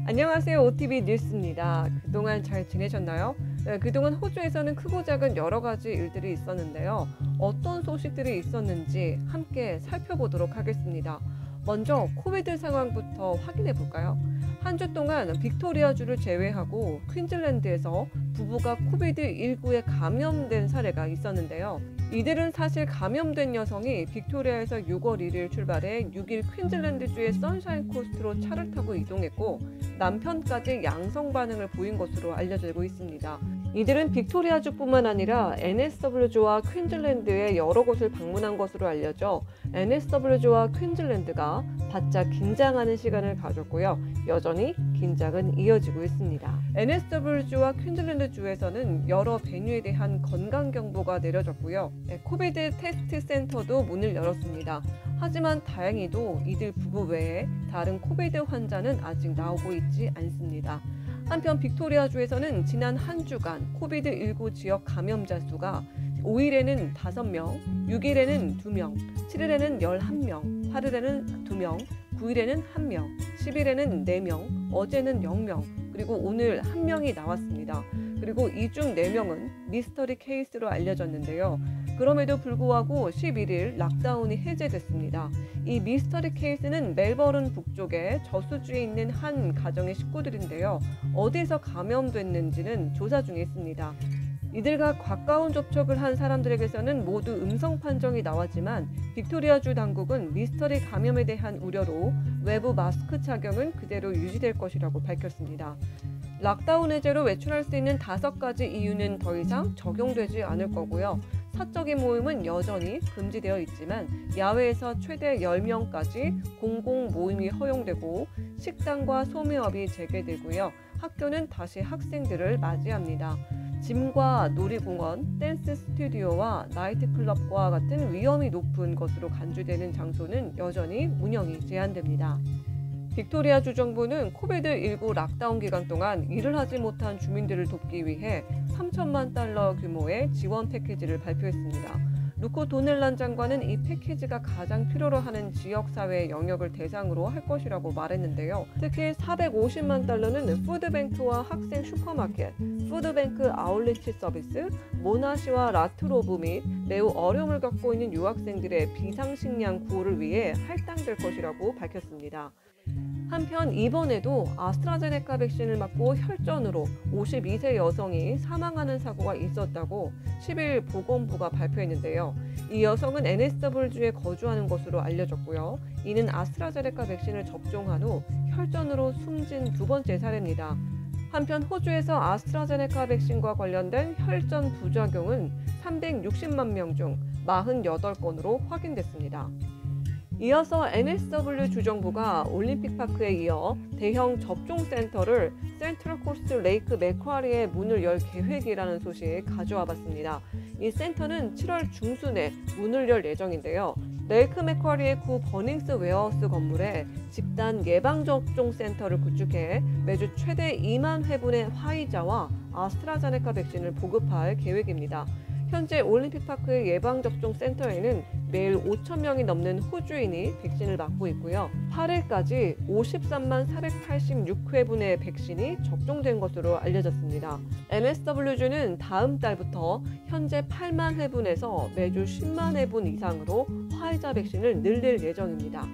안녕하세요. OTV 뉴스입니다. 그동안 잘 지내셨나요? 네, 그동안 호주에서는 크고 작은 여러 가지 일들이 있었는데요. 어떤 소식들이 있었는지 함께 살펴보도록 하겠습니다. 먼저 코비드 상황부터 확인해 볼까요? 한 주 동안 빅토리아주를 제외하고 퀸즐랜드에서 부부가 코비드19에 감염된 사례가 있었는데요. 이들은 사실 감염된 여성이 빅토리아에서 6월 1일 출발해 6일 퀸즐랜드주의 선샤인 코스트로 차를 타고 이동했고 남편까지 양성 반응을 보인 것으로 알려지고 있습니다. 이들은 빅토리아주뿐만 아니라 NSW주와 퀸즐랜드의 여러 곳을 방문한 것으로 알려져 NSW주와 퀸즐랜드가 바짝 긴장하는 시간을 가졌고요. 여전히 긴장은 이어지고 있습니다. NSW주와 퀸즐랜드주에서는 여러 베뉴에 대한 건강 경보가 내려졌고요. 코비드 테스트 센터도 문을 열었습니다. 하지만 다행히도 이들 부부 외에 다른 코비드 환자는 아직 나오고 있지 않습니다. 한편 빅토리아주에서는 지난 한 주간 코비드19 지역 감염자 수가 5일에는 5명, 6일에는 2명, 7일에는 11명, 8일에는 2명, 9일에는 1명, 10일에는 4명, 어제는 0명, 그리고 오늘 1명이 나왔습니다. 그리고 이 중 4명은 미스터리 케이스로 알려졌는데요. 그럼에도 불구하고 11일 락다운이 해제됐습니다. 이 미스터리 케이스는 멜버른 북쪽의 저수지에 있는 한 가정의 식구들인데요. 어디서 감염됐는지는 조사 중에 있습니다. 이들과 가까운 접촉을 한 사람들에게서는 모두 음성 판정이 나왔지만 빅토리아주 당국은 미스터리 감염에 대한 우려로 외부 마스크 착용은 그대로 유지될 것이라고 밝혔습니다. 락다운 해제로 외출할 수 있는 5가지 이유는 더 이상 적용되지 않을 거고요. 사적인 모임은 여전히 금지되어 있지만 야외에서 최대 10명까지 공공 모임이 허용되고 식당과 소매업이 재개되고요. 학교는 다시 학생들을 맞이합니다. 짐과 놀이공원, 댄스 스튜디오와 나이트클럽과 같은 위험이 높은 것으로 간주되는 장소는 여전히 운영이 제한됩니다. 빅토리아주 정부는 코비드19 락다운 기간 동안 일을 하지 못한 주민들을 돕기 위해 3천만 달러 규모의 지원 패키지를 발표했습니다. 루코 도넬란 장관은 이 패키지가 가장 필요로 하는 지역사회의 영역을 대상으로 할 것이라고 말했는데요. 특히 450만 달러는 푸드뱅크와 학생 슈퍼마켓, 푸드뱅크 아울리치 서비스, 모나시와 라트로브 및 매우 어려움을 겪고 있는 유학생들의 비상식량 구호를 위해 할당될 것이라고 밝혔습니다. 한편 이번에도 아스트라제네카 백신을 맞고 혈전으로 52세 여성이 사망하는 사고가 있었다고 10일 보건부가 발표했는데요. 이 여성은 NSW주에 거주하는 것으로 알려졌고요. 이는 아스트라제네카 백신을 접종한 후 혈전으로 숨진 2번째 사례입니다. 한편 호주에서 아스트라제네카 백신과 관련된 혈전 부작용은 360만 명 중 48건으로 확인됐습니다. 이어서 NSW 주정부가 올림픽파크에 이어 대형 접종센터를 센트럴 코스트 레이크 맥쿼리에 문을 열 계획이라는 소식 가져와 봤습니다. 이 센터는 7월 중순에 문을 열 예정인데요. 레이크 맥쿼리의 구 버닝스 웨어하우스 건물에 집단 예방접종 센터를 구축해 매주 최대 2만 회분의 화이자와 아스트라제네카 백신을 보급할 계획입니다. 현재 올림픽파크의 예방접종 센터에는 매일 5천 명이 넘는 호주인이 백신을 맞고 있고요. 8일까지 53만 486회분의 백신이 접종된 것으로 알려졌습니다. NSW주는 다음 달부터 현재 8만 회분에서 매주 10만 회분 이상으로 화이자 백신을 늘릴 예정입니다.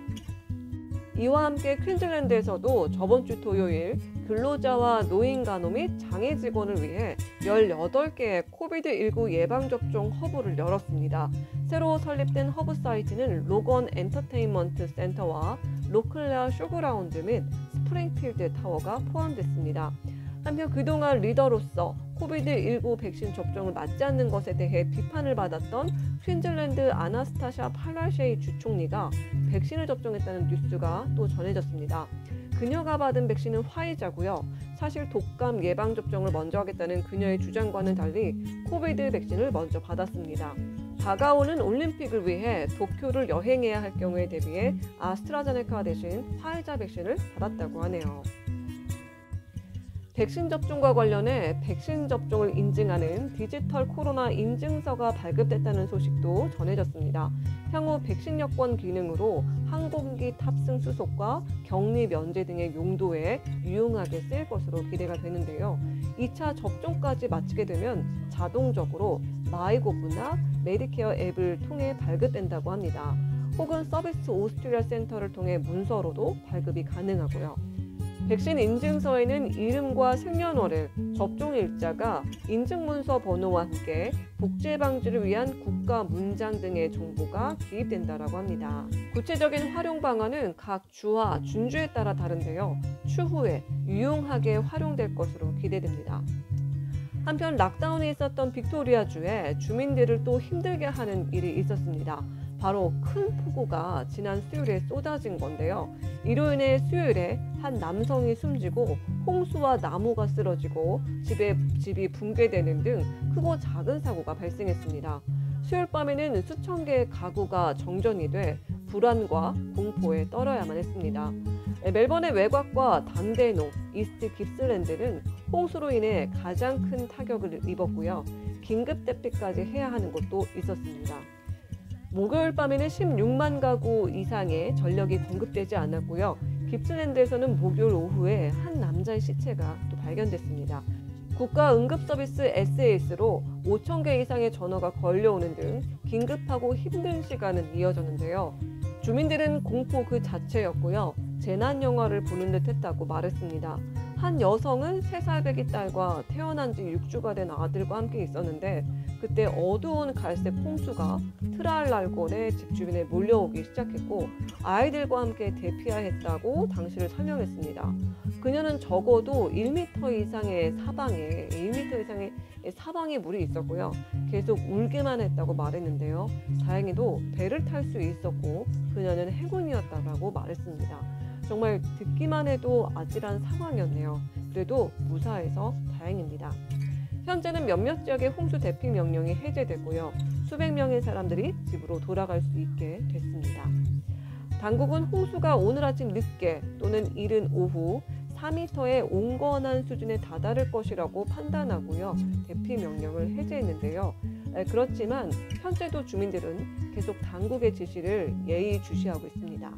이와 함께 퀸즐랜드에서도 저번 주 토요일 근로자와 노인 간호 및 장애 직원을 위해 18개의 코비드19 예방접종 허브를 열었습니다. 새로 설립된 허브 사이트는 로건 엔터테인먼트 센터와 로클레아 쇼그라운드 및 스프링필드 타워가 포함됐습니다. 한편 그동안 리더로서 코비드19 백신 접종을 맞지 않는 것에 대해 비판을 받았던 퀸즐랜드 아나스타샤 팔라셰이 주총리가 백신을 접종했다는 뉴스가 또 전해졌습니다. 그녀가 받은 백신은 화이자고요. 사실 독감 예방접종을 먼저 하겠다는 그녀의 주장과는 달리 코비드 백신을 먼저 받았습니다. 다가오는 올림픽을 위해 도쿄를 여행해야 할 경우에 대비해 아스트라제네카 대신 화이자 백신을 받았다고 하네요. 백신 접종과 관련해 백신 접종을 인증하는 디지털 코로나 인증서가 발급됐다는 소식도 전해졌습니다. 향후 백신 여권 기능으로 항공기 탑승 수속과 격리 면제 등의 용도에 유용하게 쓰일 것으로 기대가 되는데요. 2차 접종까지 마치게 되면 자동적으로 마이고브나 메디케어 앱을 통해 발급된다고 합니다. 혹은 서비스 오스트리아 센터를 통해 문서로도 발급이 가능하고요. 백신 인증서에는 이름과 생년월일, 접종 일자가 인증문서 번호와 함께 복제 방지를 위한 국가 문장 등의 정보가 기입된다라고 합니다. 구체적인 활용 방안은 각 주와 준주에 따라 다른데요. 추후에 유용하게 활용될 것으로 기대됩니다. 한편 락다운이 있었던 빅토리아주에 주민들을 또 힘들게 하는 일이 있었습니다. 바로 큰 폭우가 지난 수요일에 쏟아진 건데요. 이로 인해 수요일에 한 남성이 숨지고 홍수와 나무가 쓰러지고 집이 붕괴되는 등 크고 작은 사고가 발생했습니다. 수요일 밤에는 수천 개의 가구가 정전이 돼 불안과 공포에 떨어야만 했습니다. 멜번의 외곽과 담대노, 이스트 깁슬랜드는 홍수로 인해 가장 큰 타격을 입었고요. 긴급 대피까지 해야 하는 곳도 있었습니다. 목요일 밤에는 16만 가구 이상의 전력이 공급되지 않았고요. 깁슬랜드에서는 목요일 오후에 한 남자의 시체가 또 발견됐습니다. 국가응급서비스 SAS로 5천 개 이상의 전화가 걸려오는 등 긴급하고 힘든 시간은 이어졌는데요. 주민들은 공포 그 자체였고요. 재난 영화를 보는 듯 했다고 말했습니다. 한 여성은 3살 배기 딸과 태어난 지 6주가 된 아들과 함께 있었는데 그때 어두운 갈색 홍수가 트랄랄골의 집 주변에 몰려오기 시작했고 아이들과 함께 대피해야 했다고 당시를 설명했습니다. 그녀는 적어도 1m 이상의 사방에 물이 있었고요. 계속 울기만 했다고 말했는데요. 다행히도 배를 탈 수 있었고 그녀는 행운이었다고 말했습니다. 정말 듣기만 해도 아찔한 상황이었네요. 그래도 무사해서 다행입니다. 현재는 몇몇 지역의 홍수 대피 명령이 해제됐고요. 수백 명의 사람들이 집으로 돌아갈 수 있게 됐습니다. 당국은 홍수가 오늘 아침 늦게 또는 이른 오후 4m의 온건한 수준에 다다를 것이라고 판단하고요. 대피 명령을 해제했는데요. 그렇지만 현재도 주민들은 계속 당국의 지시를 예의주시하고 있습니다.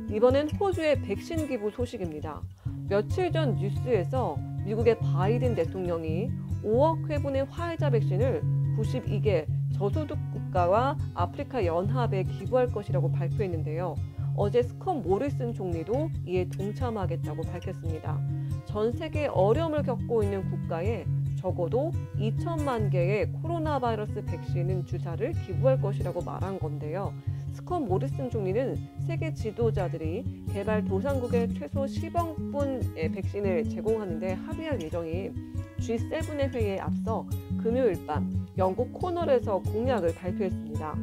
이번엔 호주의 백신 기부 소식입니다. 며칠 전 뉴스에서 미국의 바이든 대통령이 5억 회분의 화이자 백신을 92개 저소득 국가와 아프리카 연합에 기부할 것이라고 발표했는데요. 어제 스콧 모리슨 총리도 이에 동참하겠다고 밝혔습니다. 전 세계 어려움을 겪고 있는 국가에 적어도 2천만 개의 코로나 바이러스 백신은 주사를 기부할 것이라고 말한 건데요. 스콧 모리슨 총리는 세계 지도자들이 개발도상국에 최소 10억 분의 백신을 제공하는 데 합의할 예정인 G7의 회의에 앞서 금요일 밤 영국 코널에서 공약을 발표했습니다.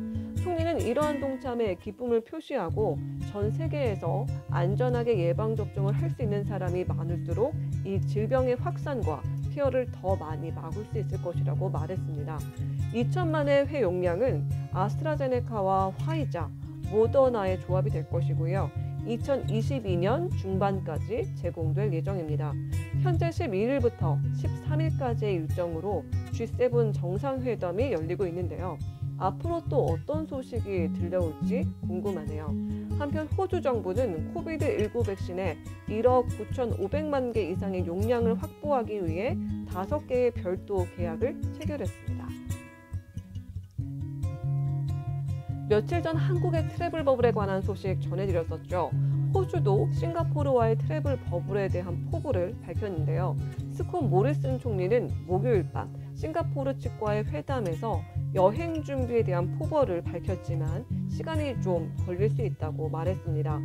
총리는 이러한 동참에 기쁨을 표시하고 전 세계에서 안전하게 예방접종을 할 수 있는 사람이 많을수록 이 질병의 확산과 피해를 더 많이 막을 수 있을 것이라고 말했습니다. 2천만의 회 용량은 아스트라제네카와 화이자, 모더나의 조합이 될 것이고요. 2022년 중반까지 제공될 예정입니다. 현재 12일부터 13일까지의 일정으로 G7 정상회담이 열리고 있는데요. 앞으로 또 어떤 소식이 들려올지 궁금하네요. 한편 호주 정부는 코비드19 백신의 1억 9,500만 개 이상의 용량을 확보하기 위해 5개의 별도 계약을 체결했습니다. 며칠 전 한국의 트래블 버블에 관한 소식 전해드렸었죠. 호주도 싱가포르와의 트래블 버블에 대한 포부를 밝혔는데요. 스콧 모리슨 총리는 목요일 밤 싱가포르 측과의 회담에서 여행 준비에 대한 포부를 밝혔지만 시간이 좀 걸릴 수 있다고 말했습니다.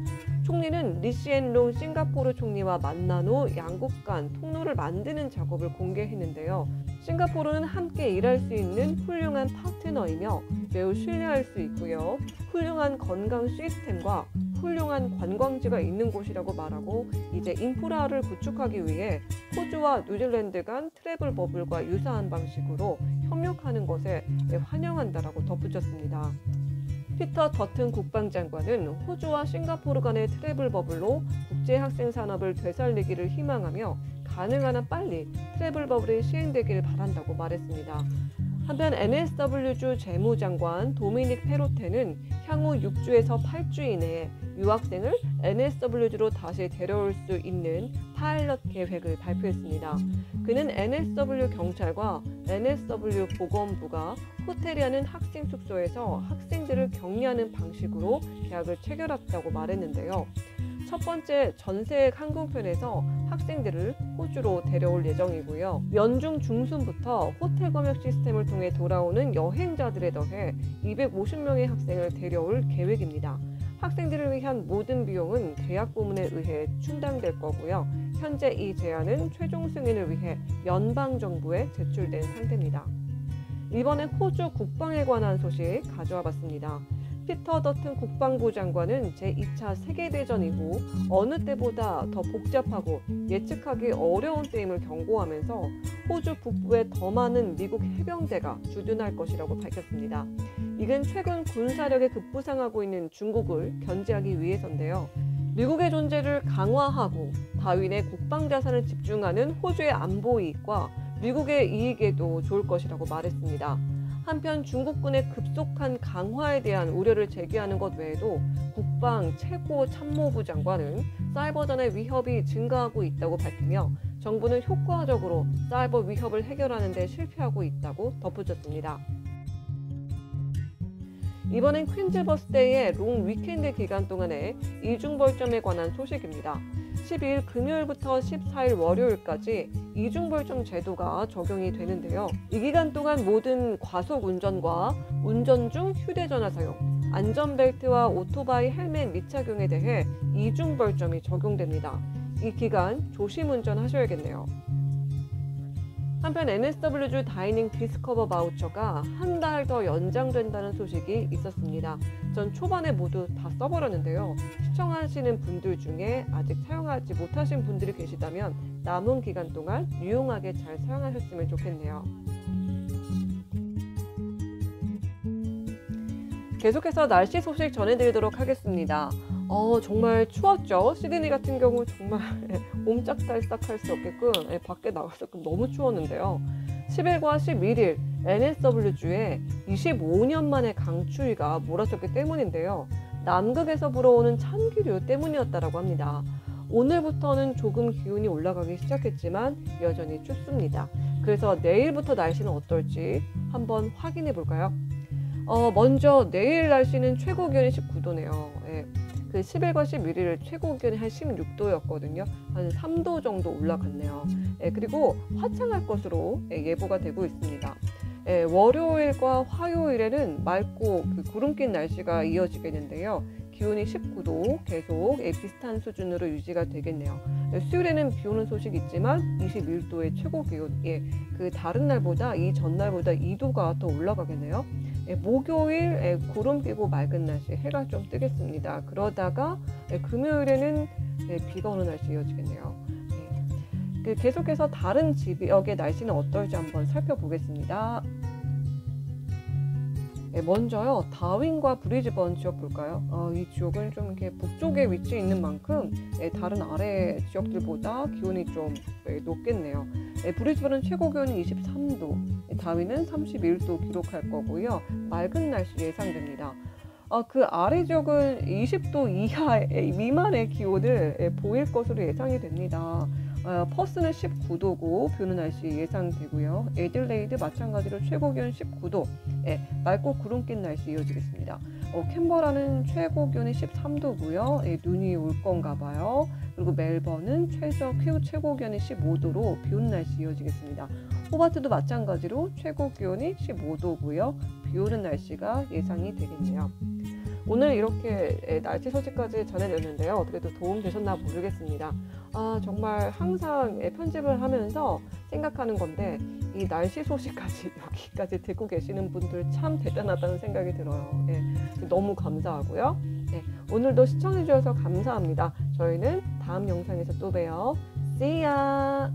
총리는 리시엔롱 싱가포르 총리와 만난 후 양국 간 통로를 만드는 작업을 공개했는데요. 싱가포르는 함께 일할 수 있는 훌륭한 파트너이며 매우 신뢰할 수 있고요. 훌륭한 건강 시스템과 훌륭한 관광지가 있는 곳이라고 말하고 이제 인프라를 구축하기 위해 호주와 뉴질랜드 간 트래블 버블과 유사한 방식으로 협력하는 것에 환영한다라고 덧붙였습니다. 피터 더튼 국방장관은 호주와 싱가포르 간의 트래블 버블로 국제 학생 산업을 되살리기를 희망하며 가능한 한 빨리 트래블 버블이 시행되기를 바란다고 말했습니다. 한편 NSW주 재무장관 도미닉 페로테는 향후 6주에서 8주 이내에 유학생을 NSW주로 다시 데려올 수 있는 파일럿 계획을 발표했습니다. 그는 NSW 경찰과 NSW 보건부가 호텔이라는 학생 숙소에서 학생들을 격리하는 방식으로 계약을 체결했다고 말했는데요. 첫 번째 전세액 항공편에서 학생들을 호주로 데려올 예정이고요. 연중 중순부터 호텔 검역 시스템을 통해 돌아오는 여행자들에 더해 250명의 학생을 데려올 계획입니다. 학생들을 위한 모든 비용은 대학 부문에 의해 충당될 거고요. 현재 이 제안은 최종 승인을 위해 연방정부에 제출된 상태입니다. 이번엔 호주 국방에 관한 소식 가져와 봤습니다. 피터 더튼 국방부 장관은 제2차 세계대전 이후 어느 때보다 더 복잡하고 예측하기 어려운 때임을 경고하면서 호주 북부에 더 많은 미국 해병대가 주둔할 것이라고 밝혔습니다. 이건 최근 군사력에 급부상하고 있는 중국을 견제하기 위해서인데요. 미국의 존재를 강화하고 다윈의 국방자산을 집중하는 호주의 안보 이익과 미국의 이익에도 좋을 것이라고 말했습니다. 한편 중국군의 급속한 강화에 대한 우려를 제기하는 것 외에도 국방 최고 참모부 장관은 사이버전의 위협이 증가하고 있다고 밝히며 정부는 효과적으로 사이버 위협을 해결하는 데 실패하고 있다고 덧붙였습니다. 이번엔 퀸즈 버스데이의 롱 위켄드 기간 동안의 이중벌점에 관한 소식입니다. 12일 금요일부터 14일 월요일까지 이중벌점 제도가 적용이 되는데요. 이 기간 동안 모든 과속 운전과 운전 중 휴대전화 사용, 안전벨트와 오토바이 헬멧 미착용에 대해 이중벌점이 적용됩니다. 이 기간 조심 운전하셔야겠네요. 한편 NSW주 다이닝 디스커버 바우처가 한 달 더 연장된다는 소식이 있었습니다. 전 초반에 모두 다 써버렸는데요. 시청하시는 분들 중에 아직 사용하지 못하신 분들이 계시다면 남은 기간 동안 유용하게 잘 사용하셨으면 좋겠네요. 계속해서 날씨 소식 전해드리도록 하겠습니다. 정말 추웠죠. 시드니 같은 경우 정말 옴짝달싹할 수 없게끔 밖에 나가서 너무 추웠는데요. 10일과 11일 NSW주에 25년 만에 강추위가 몰아쳤기 때문인데요. 남극에서 불어오는 찬기류 때문이었다고 합니다. 오늘부터는 조금 기온이 올라가기 시작했지만 여전히 춥습니다. 그래서 내일부터 날씨는 어떨지 한번 확인해 볼까요? 먼저 내일 날씨는 최고 기온이 19도네요. 그 10일과 11일 최고 기온이 한 16도였거든요. 한 3도 정도 올라갔네요. 그리고 화창할 것으로 예보가 되고 있습니다. 월요일과 화요일에는 맑고 구름 낀 날씨가 이어지겠는데요. 기온이 19도 계속 비슷한 수준으로 유지가 되겠네요. 수요일에는 비 오는 소식이 있지만 21도의 최고 기온, 그 다른 날보다 이 전날보다 2도가 더 올라가겠네요. 목요일 구름 끼고 맑은 날씨, 해가 좀 뜨겠습니다. 그러다가 금요일에는 비가 오는 날씨 이어지겠네요. 계속해서 다른 지역의 날씨는 어떨지 한번 살펴보겠습니다. 먼저요, 다윈과 브리즈번 지역 볼까요? 이 지역은 좀 이렇게 북쪽에 위치해 있는 만큼 다른 아래 지역들보다 기온이 좀 높겠네요. 브리즈번은 최고 기온이 23도, 다윈은 31도 기록할 거고요. 맑은 날씨 예상됩니다. 그 아래 지역은 20도 미만의 기온을 보일 것으로 예상이 됩니다. 퍼스는 19도고 비 오는 날씨 예상되고요. 애들레이드 마찬가지로 최고 기온 19도, 맑고 구름 낀 날씨 이어지겠습니다. 캔버라는 최고 기온이 13도고요. 눈이 올 건가 봐요. 그리고 멜번은 최고 기온이 15도로 비 오는 날씨 이어지겠습니다. 호바트도 마찬가지로 최고 기온이 15도고요. 비 오는 날씨가 예상이 되겠네요. 오늘 이렇게 날씨 소식까지 전해드렸는데요. 어떻게 또 도움 되셨나 모르겠습니다. 정말 항상 편집을 하면서 생각하는 건데 이 날씨 소식까지 여기까지 듣고 계시는 분들 참 대단하다는 생각이 들어요. 너무 감사하고요. 오늘도 시청해주셔서 감사합니다. 저희는 다음 영상에서 또 봬요. See ya!